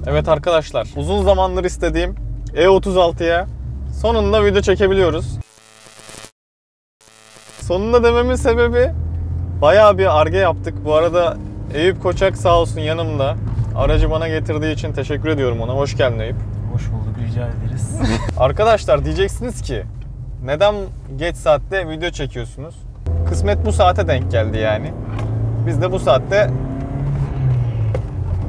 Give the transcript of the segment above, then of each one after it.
Evet arkadaşlar, uzun zamandır istediğim E36'ya sonunda video çekebiliyoruz. Sonunda dememin sebebi bayağı bir Ar-Ge yaptık. Bu arada Eyüp Koçak sağ olsun yanımda. Aracı bana getirdiği için teşekkür ediyorum ona. Hoş geldin Eyüp. Hoş bulduk, rica ederiz. Arkadaşlar diyeceksiniz ki neden geç saatte video çekiyorsunuz? Kısmet bu saate denk geldi yani. Biz de bu saatte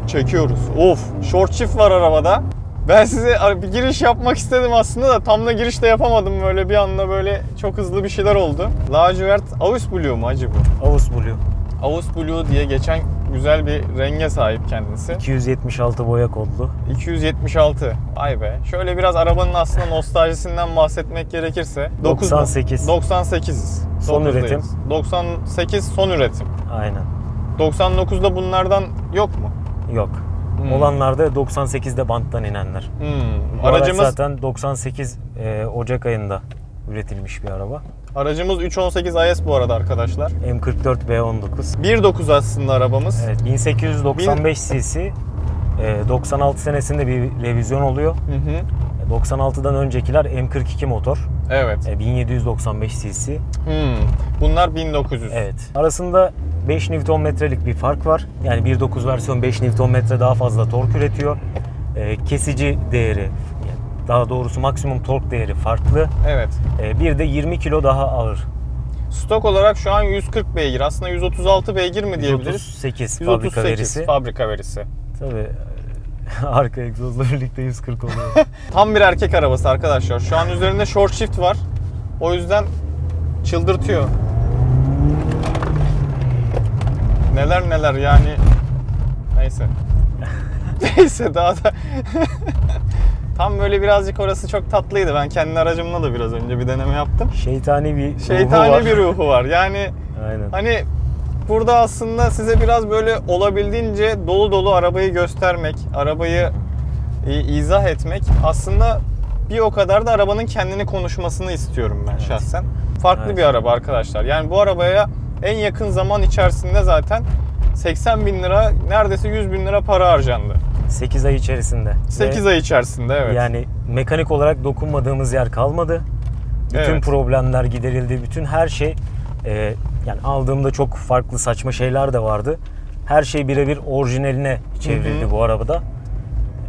çekiyoruz. Of, short shift var arabada. Ben size bir giriş yapmak istedim aslında da tam da giriş de yapamadım, böyle bir anda böyle çok hızlı bir şeyler oldu. Lacivert Avus Blue mu acı bu? Avus Blue. Avus Blue diye geçen güzel bir renge sahip kendisi. 276 boya kodlu. 276. Vay be. Şöyle biraz arabanın aslında nostaljisinden bahsetmek gerekirse 98. 98'iz. Son üretim. 98 son üretim. Aynen. 99'da bunlardan yok mu? Yok. Olanlarda 98'de banttan inenler. Bu Aracımız araç zaten 98 Ocak ayında üretilmiş bir araba. Aracımız 318 IS bu arada arkadaşlar. M44 B19. 1.9 aslında arabamız. Evet, 1895 cc. 96 senesinde bir revizyon oluyor. 96'dan öncekiler M42 motor. Evet. 1795 cc. Bunlar 1900. Evet. Arasında 5 Nm'lik bir fark var. Yani 1.9 versiyon 5 Nm daha fazla tork üretiyor. Kesici değeri, daha doğrusu maksimum tork değeri farklı. Evet. Bir de 20 kilo daha ağır. Stok olarak şu an 140 beygir. Aslında 136 beygir mi diyebiliriz? 138 fabrika 138 verisi. Fabrika verisi. Tabii arka egzozla birlikte 140 oluyor. Tam bir erkek arabası arkadaşlar. Şu an üzerinde short shift var. O yüzden çıldırtıyor. Neler neler yani. Neyse. Neyse daha da tam böyle birazcık orası çok tatlıydı. Ben kendi aracımla da biraz önce bir deneme yaptım. Şeytani bir ruhu var. Yani aynen. Hani burada aslında size biraz böyle olabildiğince dolu dolu arabayı göstermek, arabayı izah etmek, aslında bir o kadar da arabanın kendini konuşmasını istiyorum ben şahsen. Farklı bir araba arkadaşlar. Yani bu arabaya en yakın zaman içerisinde zaten 80 bin lira, neredeyse 100 bin lira para harcandı. 8 ay içerisinde. 8 ay içerisinde, evet. Yani mekanik olarak dokunmadığımız yer kalmadı. Bütün problemler giderildi. Bütün her şey, yani aldığımda çok farklı saçma şeyler de vardı. Her şey birebir orijinaline çevrildi bu arabada.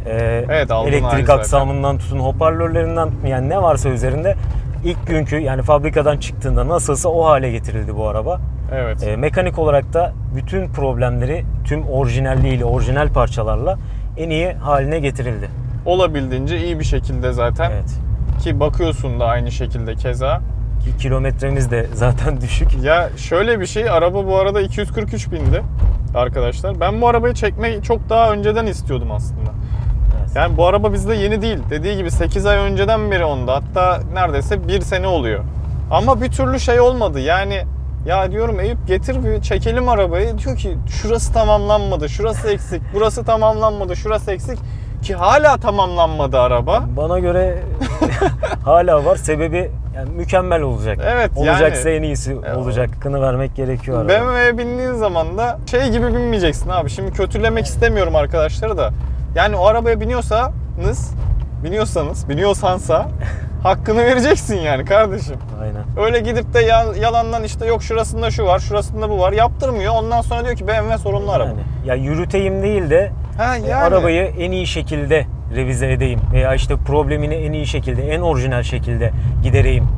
Evet, elektrik aksamından tutun hoparlörlerinden, yani ne varsa üzerinde ilk günkü, yani fabrikadan çıktığında nasılsa o hale getirildi bu araba. Evet. Mekanik olarak da bütün problemleri tüm orijinalliğiyle, orijinal parçalarla en iyi haline getirildi. Olabildiğince iyi bir şekilde zaten. Evet. Ki bakıyorsun da aynı şekilde keza. Ki kilometremiz de zaten düşük. Ya şöyle bir şey, araba bu arada 243 bindi arkadaşlar. Ben bu arabayı çekmeyi çok daha önceden istiyordum aslında. Evet. Yani bu araba bizde yeni değil. Dediği gibi 8 ay önceden beri onda. Hatta neredeyse 1 sene oluyor. Ama bir türlü şey olmadı. Yani ya diyorum Eyüp getir bir çekelim arabayı. Diyor ki şurası tamamlanmadı, şurası eksik, burası tamamlanmadı, şurası eksik. Ki hala tamamlanmadı araba. Bana göre hala var. Sebebi yani mükemmel olacak. Evet, olacaksa yani, en iyisi olacak. Hakkını vermek gerekiyor araba. BMW'ye bindiğin zaman da şey gibi binmeyeceksin abi. Şimdi kötülemek istemiyorum arkadaşları da. Yani o arabaya biniyorsansa hakkını vereceksin yani kardeşim. Aynen. Öyle gidip de yalandan işte yok şurasında şu var, şurasında bu var yaptırmıyor. Ondan sonra diyor ki BMW sorunlu araba. Yani, ya yürüteyim değil de arabayı en iyi şekilde revize edeyim veya işte problemini en iyi şekilde, en orijinal şekilde gidereyim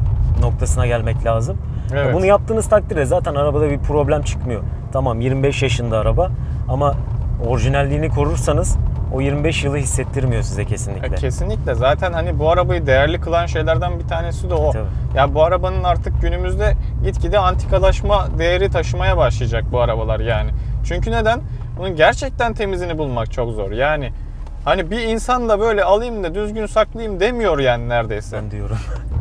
noktasına gelmek lazım. Evet. Bunu yaptığınız takdirde zaten arabada bir problem çıkmıyor. Tamam, 25 yaşında araba ama orijinalliğini korursanız o 25 yılı hissettirmiyor size kesinlikle. Kesinlikle. Zaten hani bu arabayı değerli kılan şeylerden bir tanesi de o. Tabii. Ya bu arabanın artık günümüzde gitgide antikalaşma değeri taşımaya başlayacak bu arabalar yani. Çünkü neden? Bunun gerçekten temizini bulmak çok zor. Yani hani bir insan da böyle alayım da düzgün saklayayım demiyor yani neredeyse. Ben diyorum.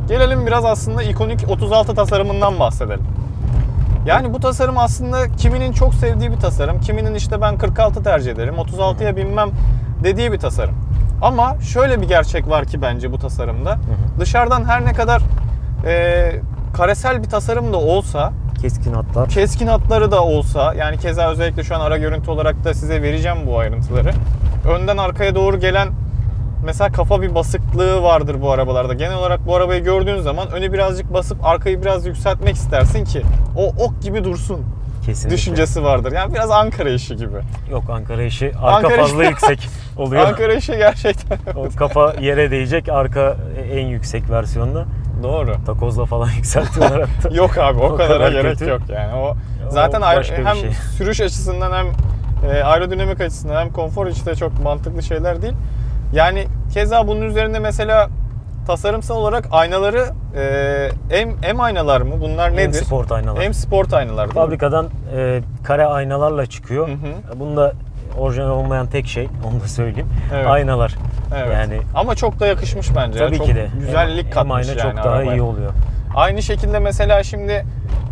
Gelelim biraz aslında ikonik 36 tasarımından bahsedelim. Yani bu tasarım aslında kiminin çok sevdiği bir tasarım. Kiminin işte ben 46 tercih ederim, 36'ya binmem dediği bir tasarım. Ama şöyle bir gerçek var ki bence bu tasarımda. Dışarıdan her ne kadar karesel bir tasarım da olsa, keskin hatları da olsa, yani keza özellikle şu an ara görüntü olarak da size vereceğim bu ayrıntıları. önden arkaya doğru gelen mesela kafa bir basıklığı vardır bu arabalarda. Genel olarak bu arabayı gördüğün zaman önü birazcık basıp arkayı biraz yükseltmek istersin ki o ok gibi dursun. Kesinlikle. Düşüncesi vardır. Yani biraz Ankara işi gibi. Yok, Ankara işi arka fazla yüksek oluyor. Ankara işi gerçekten. O kafa yere değecek, arka en yüksek versiyonda. Doğru. Takozla falan yükseltiyorlar hatta. Yok abi o kadara gerek kötü. yok yani. O zaten başka bir hem şey. sürüş açısından hem aerodinamik açısından hem konfor açısından çok mantıklı şeyler değil. Yani keza bunun üzerinde mesela tasarımsal olarak aynaları M aynalar mı? Bunlar nedir? M Sport aynalar. M Sport aynalar değil Fabrikadan kare aynalarla çıkıyor. Hı hı. Bunda orijinal olmayan tek şey, onu da söyleyeyim. Evet. Aynalar. Evet. Yani ama çok da yakışmış bence. tabii çok ki de. Güzellik katmış ayna yani çok daha arabaya. iyi oluyor. Aynı şekilde mesela şimdi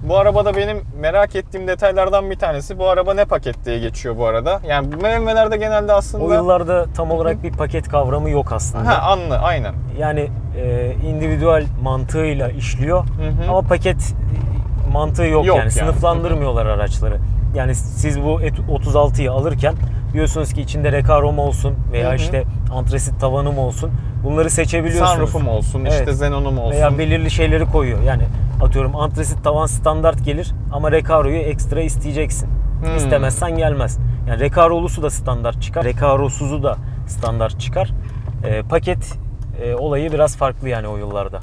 bu arabada benim merak ettiğim detaylardan bir tanesi, bu araba ne paket diye geçiyor bu arada. Yani bu BMW'lerde genelde aslında... O yıllarda tam olarak bir paket kavramı yok aslında. Aynen. Yani individual mantığıyla işliyor ama paket mantığı yok yani. Sınıflandırmıyorlar araçları. Yani siz bu 36'yı alırken diyorsunuz ki içinde Recaro mu olsun veya işte antresit tavanım olsun. Bunları seçebiliyorsunuz. Sunroof'um olsun, işte Xenon'um olsun. Veya belirli şeyleri koyuyor. Yani atıyorum antresit tavan standart gelir ama Recaro'yu ekstra isteyeceksin. İstemezsen gelmez. Yani Recaro'lusu da standart çıkar, Recaro'suzu da standart çıkar. Paket olayı biraz farklı yani o yıllarda.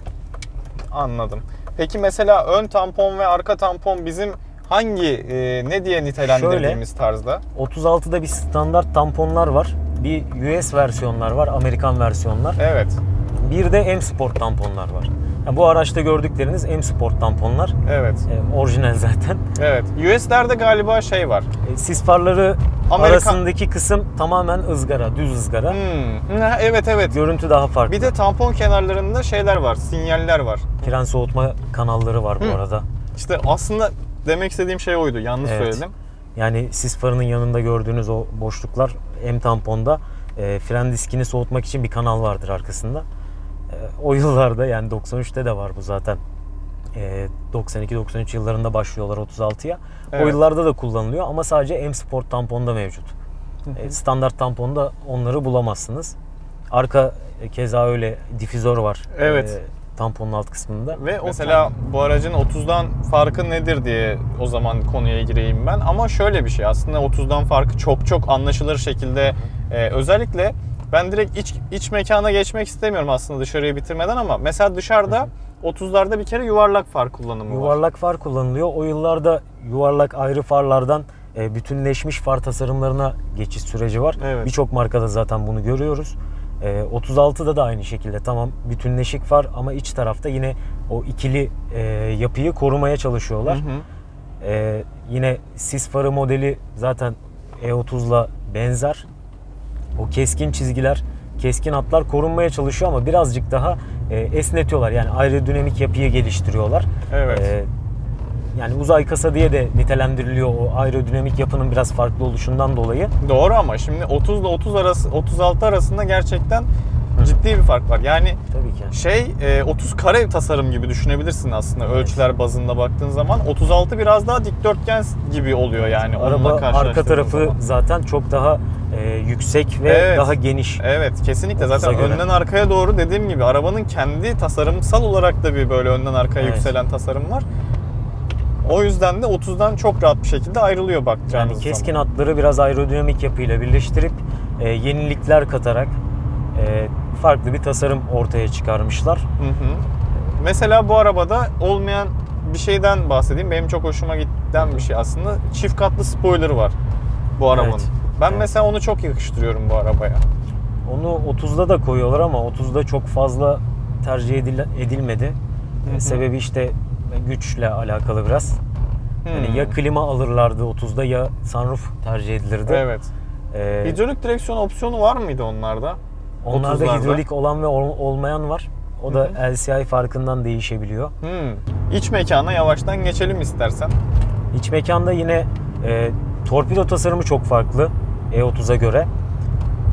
Anladım. Peki mesela ön tampon ve arka tampon bizim hangi ne diye nitelendirdiğimiz tarzda? 36'da bir standart tamponlar var. Bir US versiyonlar var, Amerikan versiyonlar. Evet. Bir de M Sport tamponlar var. Yani bu araçta gördükleriniz M Sport tamponlar. Evet. Orijinal zaten. Evet. US'lerde galiba şey var. Sis farları arasındaki kısım tamamen ızgara, düz ızgara. Evet. Görüntü daha farklı. Bir de tampon kenarlarında şeyler var, sinyaller var. Fren soğutma kanalları var bu arada. İşte aslında demek istediğim şey oydu. Yanlış söyledim. Yani sis farının yanında gördüğünüz o boşluklar M tamponda fren diskini soğutmak için bir kanal vardır arkasında. O yıllarda yani 93'te de var bu zaten. 92-93 yıllarında başlıyorlar 36'ya. Evet. O yıllarda da kullanılıyor ama sadece M Sport tamponda mevcut. Standart tamponda onları bulamazsınız. Arka keza öyle difüzör var. Evet. Tamponun alt kısmında. Ve mesela bu aracın 30'dan farkı nedir diye o zaman konuya gireyim ben. Ama şöyle bir şey, aslında 30'dan farkı çok anlaşılır şekilde özellikle ben direkt iç mekana geçmek istemiyorum aslında dışarıyı bitirmeden ama mesela dışarıda 30'larda bir kere yuvarlak far kullanımı var. Yuvarlak far kullanılıyor. O yıllarda yuvarlak ayrı farlardan bütünleşmiş far tasarımlarına geçiş süreci var. Evet. Birçok markada zaten bunu görüyoruz. 36'da da aynı şekilde tamam bütünleşik far ama iç tarafta yine o ikili yapıyı korumaya çalışıyorlar. Yine sis farı modeli zaten E30'la benzer. O keskin çizgiler, keskin hatlar korunmaya çalışıyor ama birazcık daha esnetiyorlar. Yani aerodinamik yapıyı geliştiriyorlar. Evet. Yani uzay kasa diye de nitelendiriliyor o aerodinamik yapının biraz farklı oluşundan dolayı. Doğru ama şimdi 30 ile 36 arasında gerçekten ciddi bir fark var. Yani tabii ki. 30 kare tasarım gibi düşünebilirsin aslında ölçüler bazında baktığın zaman. 36 biraz daha dikdörtgen gibi oluyor yani. Araba arka tarafı zaten çok daha yüksek ve daha geniş. Evet, kesinlikle. Zaten önden arkaya doğru dediğim gibi arabanın kendi tasarımsal olarak da bir böyle önden arkaya yükselen tasarım var. O yüzden de 30'dan çok rahat bir şekilde ayrılıyor bakacağınız zaman. Yani keskin hatları biraz aerodinamik yapıyla birleştirip yenilikler katarak farklı bir tasarım ortaya çıkarmışlar. Mesela bu arabada olmayan bir şeyden bahsedeyim. Benim çok hoşuma giden bir şey aslında. Çift katlı spoiler var bu arabanın. Ben mesela onu çok yakıştırıyorum bu arabaya. Onu 30'da da koyuyorlar ama 30'da çok fazla tercih edilmedi. Sebebi işte güçle alakalı biraz. Yani ya klima alırlardı 30'da ya sunroof tercih edilirdi. Evet. Hidrolik direksiyon opsiyonu var mıydı onlarda? Onlarda hidrolik olan ve olmayan var. O da LCI farkından değişebiliyor. İç mekana yavaştan geçelim istersen. İç mekanda yine torpido tasarımı çok farklı E30'a göre.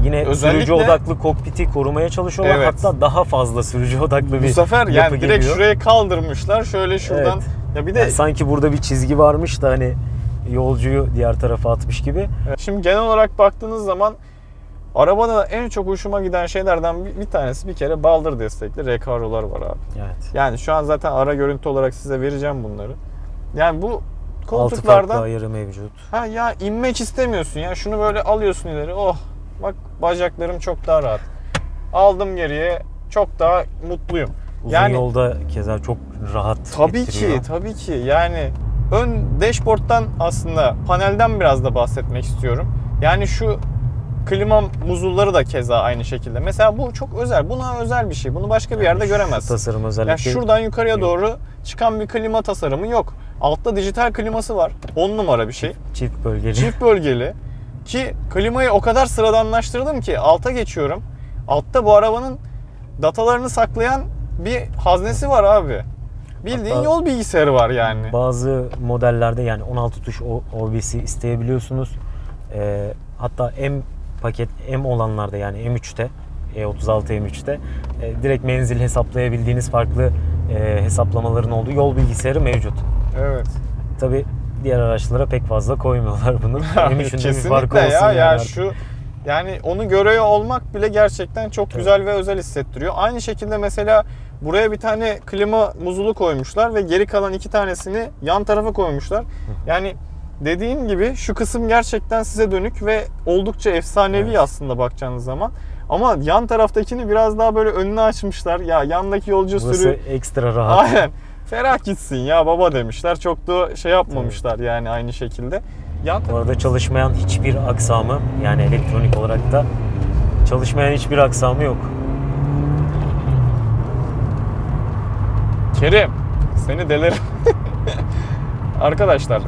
Yine özellikle sürücü odaklı kokpiti korumaya çalışıyorlar. Evet. Hatta daha fazla sürücü odaklı bir bu sefer yapı yani direkt geliyor. Şuraya kaldırmışlar. Şöyle şuradan. Evet. Ya bir de yani sanki burada bir çizgi varmış da hani yolcuyu diğer tarafa atmış gibi. Şimdi genel olarak baktığınız zaman Arabada en çok hoşuma giden şeylerden bir tanesi bir kere baldır destekli Recaro''lar var abi. Evet. Yani şu an zaten ara görüntü olarak size vereceğim bunları. Yani bu 6 koltuklardan farklı ayarı mevcut. ha ya inmek istemiyorsun ya. Şunu böyle alıyorsun ileri. Oh bak bacaklarım çok daha rahat. Aldım geriye çok daha mutluyum. Uzun Yani yolda keza çok rahat tabii ettiriyor. ki tabii ki yani ön dashboard'tan aslında panelden biraz da bahsetmek istiyorum. Yani şu klima muzulları da keza aynı şekilde. Mesela bu çok özel. Buna özel bir şey. Bunu başka bir yerde Şu göremezsin. tasarım özellikle. Yani şuradan yukarıya yok. doğru çıkan bir klima tasarımı yok. Altta dijital kliması var. 10 numara bir şey. Çift bölgeli. Çift bölgeli. Ki klimayı o kadar sıradanlaştırdım ki alta geçiyorum. Altta bu arabanın datalarını saklayan bir haznesi var abi. Bildiğin Hatta yol bilgisayarı var yani. Bazı modellerde yani 16 tuş OBS'i isteyebiliyorsunuz. Hatta M olanlarda yani M3'te E36 M3'te direkt menzil hesaplayabildiğiniz farklı hesaplamaların olduğu yol bilgisayarı mevcut. Evet. Tabi diğer araçlara pek fazla koymuyorlar bunu. M3'ünde bir fark Kesinlikle olsun ya. Ya yani. şu yani onu görüyor olmak bile gerçekten çok güzel ve özel hissettiriyor. Aynı şekilde mesela buraya bir tane klima muzulu koymuşlar ve geri kalan 2 tanesini yan tarafa koymuşlar. Yani dediğim gibi şu kısım gerçekten size dönük ve oldukça efsanevi Evet. aslında bakacağınız zaman. Ama yan taraftakini biraz daha böyle önüne açmışlar. Ya yandaki yolcu Burası sürü ekstra rahat. aynen ferah gitsin ya baba demişler. Çok da şey yapmamışlar yani aynı şekilde. Yan Bu arada çalışmayan hiçbir aksamı yani elektronik olarak da çalışmayan hiçbir aksamı yok. Kerim seni delerim. Arkadaşlar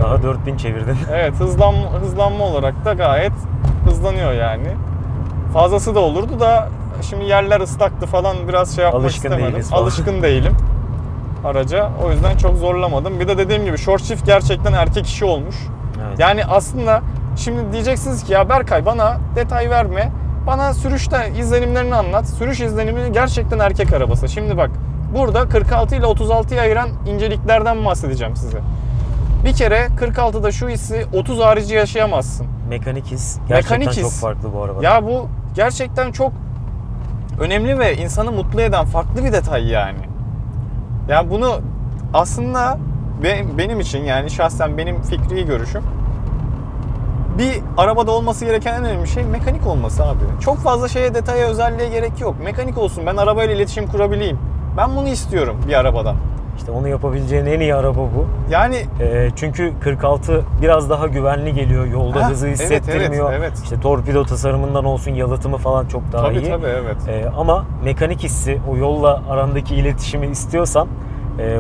Daha 4000 çevirdin. evet hızlanma olarak da gayet hızlanıyor yani. Fazlası da olurdu da şimdi yerler ıslaktı falan biraz şey yapmak Alışkın istemedim. değiliz falan. Alışkın değilim araca. O yüzden çok zorlamadım. Bir de dediğim gibi short shift gerçekten erkek işi olmuş. Evet. Yani aslında şimdi diyeceksiniz ki ya Berkay bana detay verme. Bana sürüşte izlenimlerini anlat. Sürüş izlenimi gerçekten erkek arabası. Şimdi bak burada 46 ile 36'yı ayıran inceliklerden bahsedeceğim size. Bir kere 46'da şu hissi 30 harici yaşayamazsın. Mekanik his gerçekten Mekanik çok his. farklı bu arabada. Ya bu gerçekten çok önemli ve insanı mutlu eden farklı bir detay yani. Yani bunu aslında benim için yani şahsen benim fikri görüşüm bir arabada olması gereken en önemli şey mekanik olması abi. Çok fazla şeye, detaya, özelliğe gerek yok. Mekanik olsun, ben arabayla iletişim kurabileyim. Ben bunu istiyorum bir arabadan. İşte onu yapabileceğin en iyi araba bu. Yani Çünkü 46 biraz daha güvenli geliyor. Yolda hızı evet, hissettirmiyor. evet. İşte torpido tasarımından olsun yalıtımı falan çok daha iyi. tabii evet. Ama mekanik hissi, o yolla arandaki iletişimi istiyorsan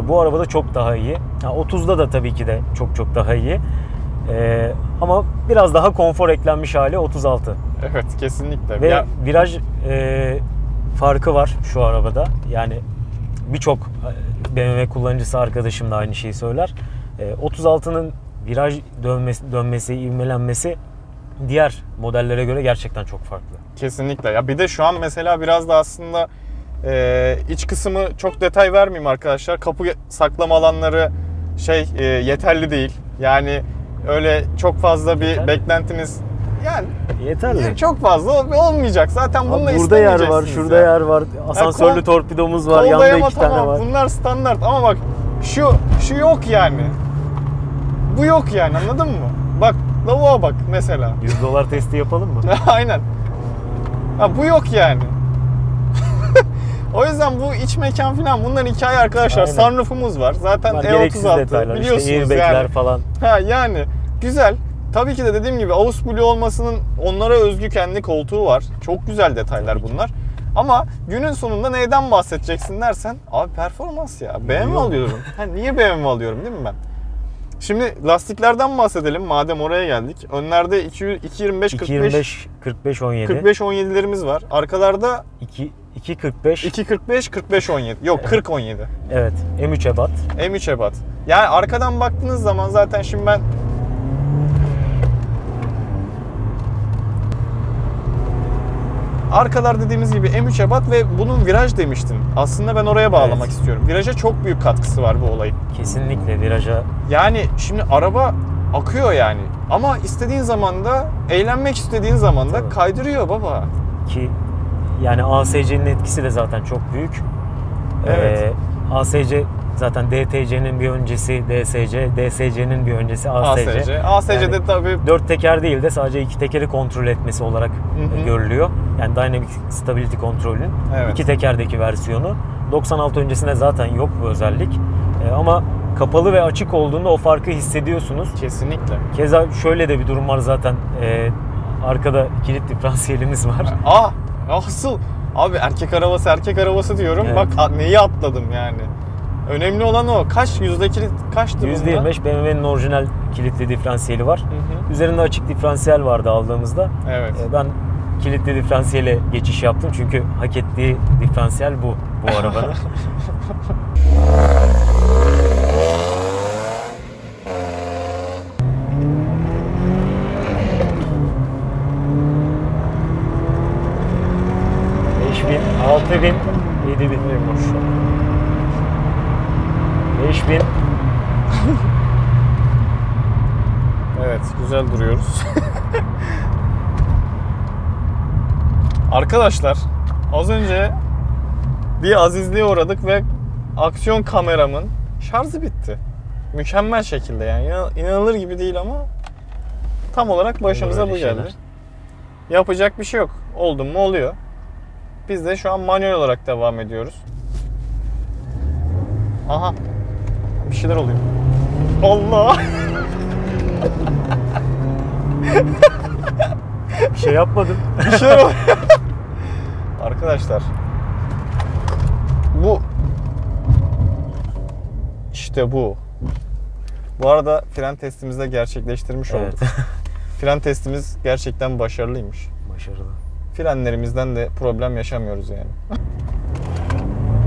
bu arabada çok daha iyi. 30'da da tabii ki de çok daha iyi. Ama biraz daha konfor eklenmiş hali 36. Evet kesinlikle. Ve Ya, viraj farkı var şu arabada. Yani birçok BMW kullanıcısı arkadaşım da aynı şeyi söyler. 36'nın viraj dönmesi, ivmelenmesi diğer modellere göre gerçekten çok farklı. kesinlikle. Ya bir de şu an mesela biraz da aslında iç kısmı çok detay vermeyeyim arkadaşlar. Kapı saklama alanları yeterli değil. Yani öyle çok fazla bir Yeterli. beklentiniz yani Yeterli. çok fazla olmayacak. Zaten bunu da Burada yer var, istemeyeceksiniz şurada ya. yer var. Asansörlü torpidomuz var, yanında Koldayama 2 tane var. Bunlar standart ama bak şu yok yani. Bu yok yani, anladın mı? Bak lavuğa bak mesela. $100 testi yapalım mı? Aynen. Ha, bu yok yani. O yüzden bu iç mekan falan bunların hikaye arkadaşlar. Aynen. Sunroof'umuz var. Zaten Var, gereksiz E36 detaylar. biliyorsunuz İşte airbag'ler yani. falan. Ha yani güzel. Tabii ki de dediğim gibi Aus Blue olmasının onlara özgü kendi koltuğu var. Çok güzel detaylar bunlar. Ama günün sonunda neyden bahsedeceksin dersen abi performans ya. BMW Yok. alıyorum. Niye BMW alıyorum değil mi ben? Şimdi lastiklerden bahsedelim madem oraya geldik. Önlerde 225 45 45 17. 45 17'lerimiz var. Arkalarda 245. 245 45 17. Yok 40 17. Evet. M3 ebat. M3 ebat. Yani arkadan baktığınız zaman zaten şimdi ben arkalar dediğimiz gibi M3 ebat ve bunun viraj demiştin. Aslında ben oraya bağlamak istiyorum. Viraja çok büyük katkısı var bu olayın. Kesinlikle viraja. Yani şimdi araba akıyor yani. Ama istediğin zaman da, eğlenmek istediğin zaman da Tabii. kaydırıyor baba. Ki yani ASC'nin etkisi de zaten çok büyük. Evet. ASC zaten DTC'nin bir öncesi DSC, DSC'nin bir öncesi ASC. ASC'de Yani tabii 4 teker değil de sadece 2 tekeri kontrol etmesi olarak görülüyor. Yani Dynamic Stability Control'ün Evet. 2 tekerdeki versiyonu. 96 öncesinde zaten yok bu özellik. Ama kapalı ve açık olduğunda o farkı hissediyorsunuz. kesinlikle. Keza şöyle de bir durum var zaten. Arkada kilit diferansiyelimiz var. Asıl abi erkek arabası diyorum. Evet. Bak neyi atladım yani. Önemli olan o. Yüzde kilit kaçtı bunda? %25 BMW'nin orijinal kilitli diferansiyeli var. Hı. Üzerinde açık diferansiyel vardı aldığımızda. Evet. Ben kilitli diferansiyele geçiş yaptım çünkü hak ettiği diferansiyel bu arabanın. ...5000, 6000, 7000 memnun şu an. 5000. Evet, güzel duruyoruz. Arkadaşlar, az önce bir azizliğe uğradık ve aksiyon kameramın şarjı bitti. Mükemmel şekilde yani. İnanılır gibi değil ama tam olarak başımıza Böyle bu geldi. şeyler. Yapacak bir şey yok. Oldu mu oluyor. Biz de şu an manuel olarak devam ediyoruz. Aha. Bir şeyler oluyor. Allah! Bir şey yapmadım. Bir şeyler oluyor. Arkadaşlar. Bu işte bu. Bu arada fren testimizi de gerçekleştirmiş olduk. Evet. Fren testimiz gerçekten başarılıymış. Başarılı. Frenlerimizden de problem yaşamıyoruz yani.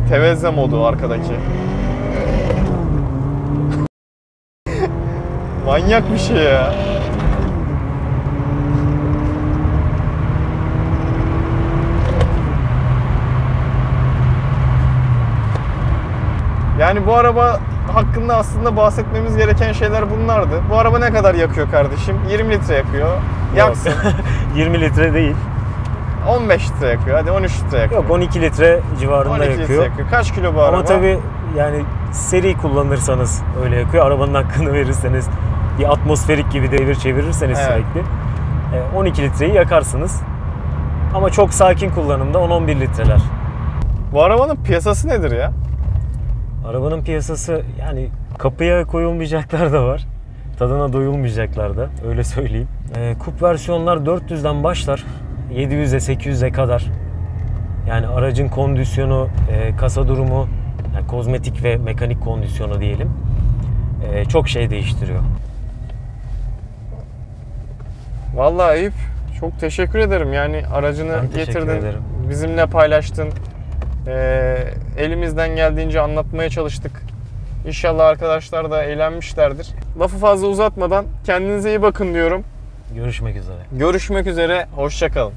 Tevezze modu arkadaki. Manyak bir şey ya. Yani bu araba hakkında aslında bahsetmemiz gereken şeyler bunlardı. Bu araba ne kadar yakıyor kardeşim? 20 litre yakıyor. Yaksın. 20 litre değil. 15 litre yakıyor. Hadi 13 litre yakıyor. Yok 12 litre civarında 12 litre yakıyor. yakıyor. Kaç kilo bu araba? Ama tabii yani seri kullanırsanız öyle yakıyor. Arabanın hakkını verirseniz, bir atmosferik gibi devir çevirirseniz Evet. sürekli 12 litreyi yakarsınız. Ama çok sakin kullanımda 10-11 litreler. Bu arabanın piyasası nedir ya? Arabanın piyasası yani kapıya koyulmayacaklar da var. Tadına doyulmayacaklar da öyle söyleyeyim. Coupe versiyonlar 400'den başlar. 700'e 800'e kadar. Yani aracın kondisyonu, kasa durumu, yani kozmetik ve mekanik kondisyonu diyelim. Çok şey değiştiriyor. Vallahi Eyüp, çok teşekkür ederim. Yani aracını Ben teşekkür getirdin, ederim. bizimle paylaştın. Elimizden geldiğince anlatmaya çalıştık. İnşallah arkadaşlar da eğlenmişlerdir. Lafı fazla uzatmadan kendinize iyi bakın diyorum. Görüşmek üzere. Görüşmek üzere, hoşça kalın.